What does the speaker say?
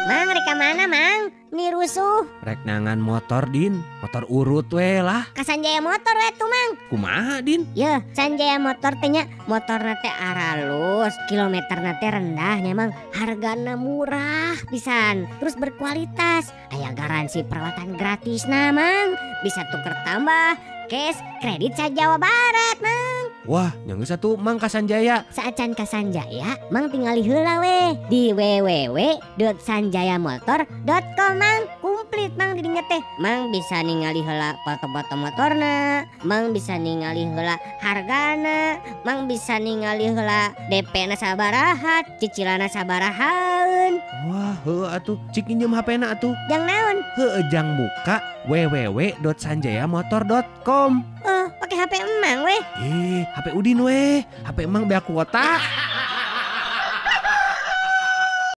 Mang, rek mana mang? Ini rusuh. Rek nangan motor Din, motor urut we lah. Ka Sanjaya Motor we tuh mang. Kumaha Din? Ya, Sanjaya Motor tanya motor nate aralus, kilometer nate rendahnya mang, hargana murah pisan, terus berkualitas, aya garansi perawatan gratis mang, bisa tuker tambah, cash, kredit Jawa Barat mang. Wah, nyanggeus atuh Mang ka Sanjaya. Saacan ka Sanjaya, mang tingali heula we di www.sanjayamotor.com mang. Komplit mang di dinya teh. Mang bisa ningali heula foto-foto motorna, mang bisa ningali heula hargana, mang bisa ningali heula DP-na sabaraha, cicilanna sabarahaeun. Wah, heueuh atuh, cik injem HP-na atuh. Jang naon? Heueuh jang buka www.sanjayamotor.com. Oh, pakai HP emang weh. HP Udin weh, HP emang bea kuota.